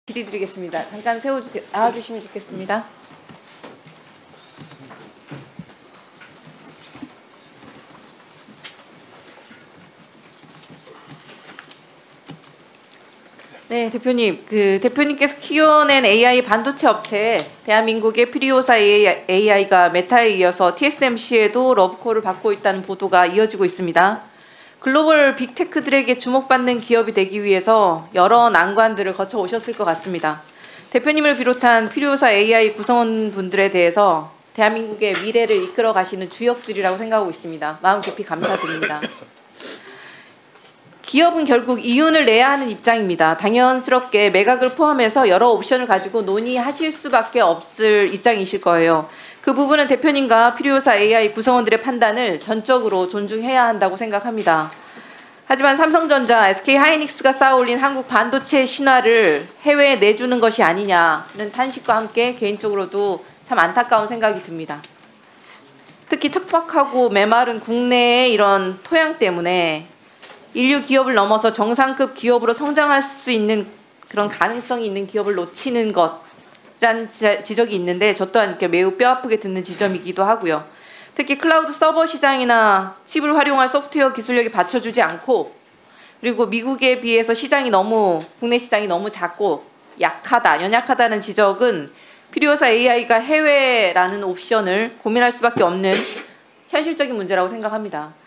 질의드리겠습니다. 잠깐 나와주시면 좋겠습니다. 네, 대표님. 대표님께서 키워낸 AI 반도체 업체 대한민국의 프리오사 AI가 메타에 이어서 TSMC에도 러브콜을 받고 있다는 보도가 이어지고 있습니다. 글로벌 빅테크들에게 주목받는 기업이 되기 위해서 여러 난관들을 거쳐 오셨을 것 같습니다. 대표님을 비롯한 프리오사 AI 구성원분들에 대해서 대한민국의 미래를 이끌어 가시는 주역들이라고 생각하고 있습니다. 마음 깊이 감사드립니다. 기업은 결국 이윤을 내야 하는 입장입니다. 당연스럽게 매각을 포함해서 여러 옵션을 가지고 논의하실 수밖에 없을 입장이실 거예요. 그 부분은 대표님과 프리오사 AI 구성원들의 판단을 전적으로 존중해야 한다고 생각합니다. 하지만 삼성전자, SK하이닉스가 쌓아올린 한국 반도체 신화를 해외에 내주는 것이 아니냐는 탄식과 함께 개인적으로도 참 안타까운 생각이 듭니다. 특히 척박하고 메마른 국내의 이런 토양 때문에 인류 기업을 넘어서 정상급 기업으로 성장할 수 있는 그런 가능성이 있는 기업을 놓치는 것이라는 지적이 있는데 저 또한 이렇게 매우 뼈아프게 듣는 지점이기도 하고요. 특히 클라우드 서버 시장이나 칩을 활용할 소프트웨어 기술력이 받쳐주지 않고 그리고 미국에 비해서 국내 시장이 너무 작고 연약하다는 지적은 프리오사 AI가 해외라는 옵션을 고민할 수밖에 없는 현실적인 문제라고 생각합니다.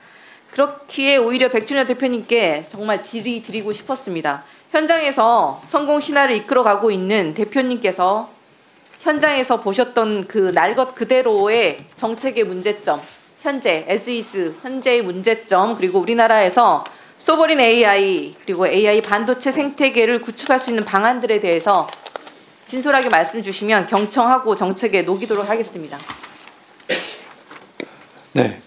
그렇기에 오히려 백준엽 대표님께 정말 질의드리고 싶었습니다. 현장에서 성공 신화를 이끌어가고 있는 대표님께서 현장에서 보셨던 그 날 것 그대로의 정책의 문제점, 현재의 문제점, 그리고 우리나라에서 소버린 AI 그리고 AI 반도체 생태계를 구축할 수 있는 방안들에 대해서 진솔하게 말씀 주시면 경청하고 정책에 녹이도록 하겠습니다. 네.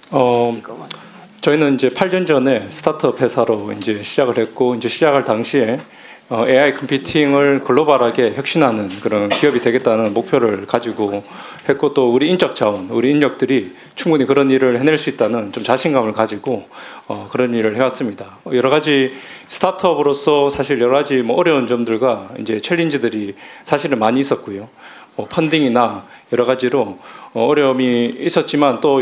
저희는 이제 8년 전에 스타트업 회사로 이제 시작을 했고, 이제 시작할 당시에 AI 컴퓨팅을 글로벌하게 혁신하는 그런 기업이 되겠다는 목표를 가지고 했고, 또 우리 인적 자원, 우리 인력들이 충분히 그런 일을 해낼 수 있다는 좀 자신감을 가지고 그런 일을 해왔습니다. 여러 가지 스타트업으로서 사실 여러 가지 어려운 점들과 이제 챌린지들이 사실은 많이 있었고요. 펀딩이나 여러 가지로 어려움이 있었지만 또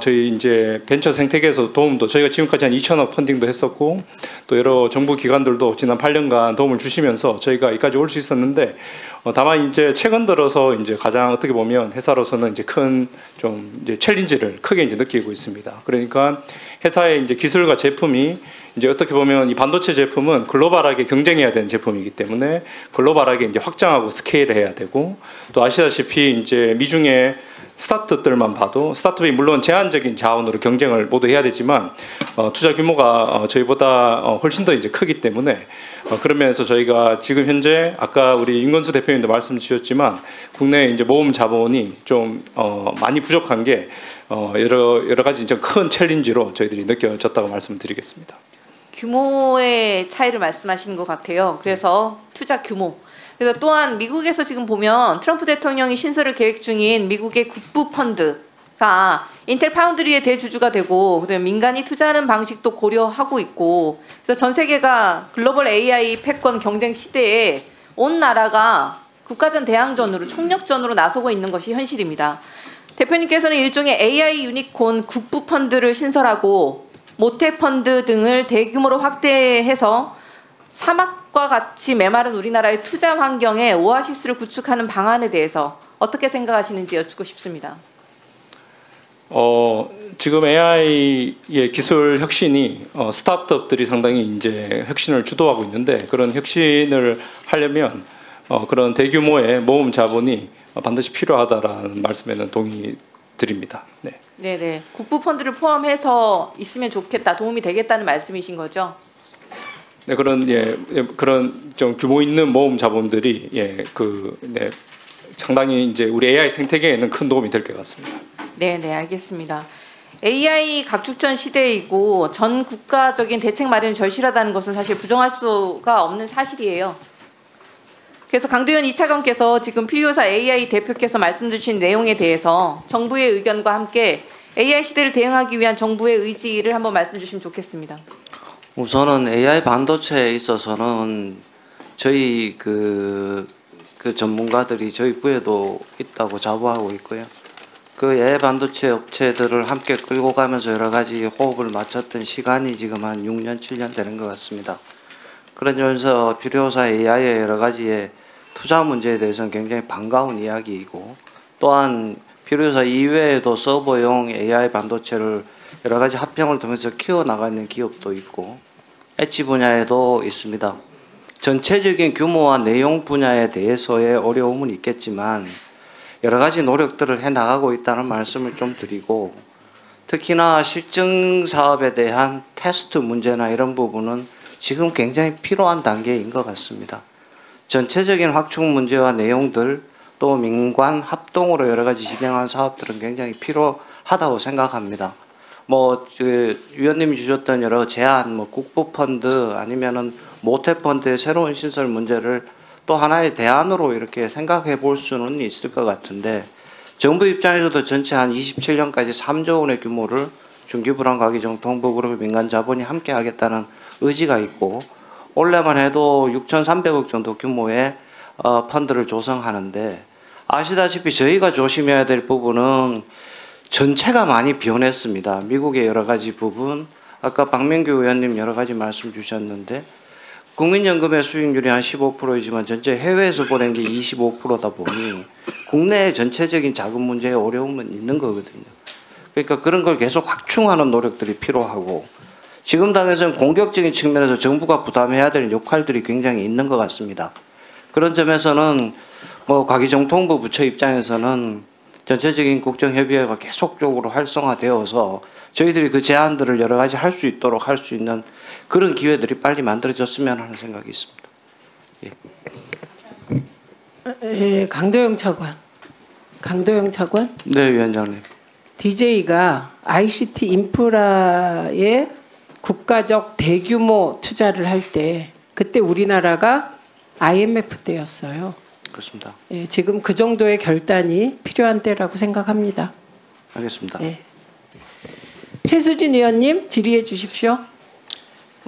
저희 이제 벤처 생태계에서 도움도 저희가 지금까지 한 2천억 펀딩도 했었고 또 여러 정부 기관들도 지난 8년간 도움을 주시면서 저희가 여기까지 올 수 있었는데 다만 이제 최근 들어서 이제 가장 어떻게 보면 회사로서는 이제 큰 좀 이제 챌린지를 크게 이제 느끼고 있습니다. 그러니까 회사의 이제 기술과 제품이 이제 어떻게 보면 이 반도체 제품은 글로벌하게 경쟁해야 되는 제품이기 때문에 글로벌하게 이제 확장하고 스케일해야 되고 또 아시다시피 이제 미중의 스타트업들만 봐도 스타트업이 물론 제한적인 자원으로 경쟁을 모두 해야 되지만 투자 규모가 저희보다 훨씬 더 이제 크기 때문에 그런 면에서 저희가 지금 현재 아까 우리 임건수 대표님도 말씀 주셨지만 국내 이제 모금 자본이 좀 많이 부족한 게 여러 가지 이제 큰 챌린지로 저희들이 느껴졌다고 말씀드리겠습니다. 규모의 차이를 말씀하시는 것 같아요. 그래서 투자 규모. 그래서 또한 미국에서 지금 보면 트럼프 대통령이 신설을 계획 중인 미국의 국부 펀드가 인텔 파운드리의 대주주가 되고 민간이 투자하는 방식도 고려하고 있고 그래서 전 세계가 글로벌 AI 패권 경쟁 시대에 온 나라가 국가전 대항전으로 총력전으로 나서고 있는 것이 현실입니다. 대표님께서는 일종의 AI 유니콘 국부 펀드를 신설하고 모태 펀드 등을 대규모로 확대해서 사막과 같이 메마른 우리나라의 투자 환경에 오아시스를 구축하는 방안에 대해서 어떻게 생각하시는지 여쭙고 싶습니다. 지금 AI의 기술 혁신이 스타트업들이 상당히 이제 혁신을 주도하고 있는데 그런 혁신을 하려면 그런 대규모의 모금 자본이 반드시 필요하다라는 말씀에는 동의 드립니다. 네. 네네. 국부 펀드를 포함해서 있으면 좋겠다, 도움이 되겠다는 말씀이신 거죠? 네, 그런 좀 규모 있는 모금 자본들이 상당히 이제 우리 AI 생태계에는 큰 도움이 될 것 같습니다. 네, 알겠습니다. AI 각축전 시대이고 전 국가적인 대책 마련이 절실하다는 것은 사실 부정할 수가 없는 사실이에요. 그래서 강도현 2차관께서 지금 프리오사 AI 대표께서 말씀 주신 내용에 대해서 정부의 의견과 함께 AI 시대를 대응하기 위한 정부의 의지를 한번 말씀 주시면 좋겠습니다. 우선은 AI 반도체에 있어서는 저희 그 전문가들이 저희 부에도 있다고 자부하고 있고요. 그 AI 반도체 업체들을 함께 끌고 가면서 여러 가지 호흡을 맞췄던 시간이 지금 한 6년, 7년 되는 것 같습니다. 그러면서 필요사 AI의 여러 가지의 투자 문제에 대해서는 굉장히 반가운 이야기이고, 또한 필요사 이외에도 서버용 AI 반도체를 여러 가지 합병을 통해서 키워나가는 기업도 있고 엣지 분야에도 있습니다. 전체적인 규모와 내용 분야에 대해서의 어려움은 있겠지만 여러 가지 노력들을 해나가고 있다는 말씀을 좀 드리고, 특히나 실증 사업에 대한 테스트 문제나 이런 부분은 지금 굉장히 필요한 단계인 것 같습니다. 전체적인 확충 문제와 내용들, 또 민관 합동으로 여러 가지 진행한 사업들은 굉장히 필요하다고 생각합니다. 위원님이 주셨던 여러 제안, 국부 펀드 아니면은 모태 펀드의 새로운 신설 문제를 또 하나의 대안으로 이렇게 생각해 볼 수는 있을 것 같은데, 정부 입장에서도 전체 한 27년까지 3조 원의 규모를 중기불안 가기정 통보 그룹 민간 자본이 함께 하겠다는 의지가 있고, 올해만 해도 6,300억 정도 규모의 펀드를 조성하는데, 아시다시피 저희가 조심해야 될 부분은 전체가 많이 변했습니다. 미국의 여러 가지 부분, 아까 박명규 의원님 여러 가지 말씀 주셨는데, 국민연금의 수익률이 한 15%이지만 전체 해외에서 보낸 게 25%다 보니 국내의 전체적인 자금 문제에 어려움은 있는 거거든요. 그러니까 그런 걸 계속 확충하는 노력들이 필요하고, 지금 당에서는 공격적인 측면에서 정부가 부담해야 될 역할들이 굉장히 있는 것 같습니다. 그런 점에서는 과기정통부 부처 입장에서는 전체적인 국정협의회가 계속적으로 활성화되어서 저희들이 그 제안들을 여러 가지 할 수 있도록 할 수 있는 그런 기회들이 빨리 만들어졌으면 하는 생각이 있습니다. 예, 강도영 차관. 강도영 차관. 네, 위원장님. DJ가 ICT 인프라에 국가적 대규모 투자를 할 때 그때 우리나라가 IMF 때였어요. 그렇습니다. 예, 지금 그 정도의 결단이 필요한 때라고 생각합니다. 알겠습니다. 예. 최수진 의원님 질의해 주십시오.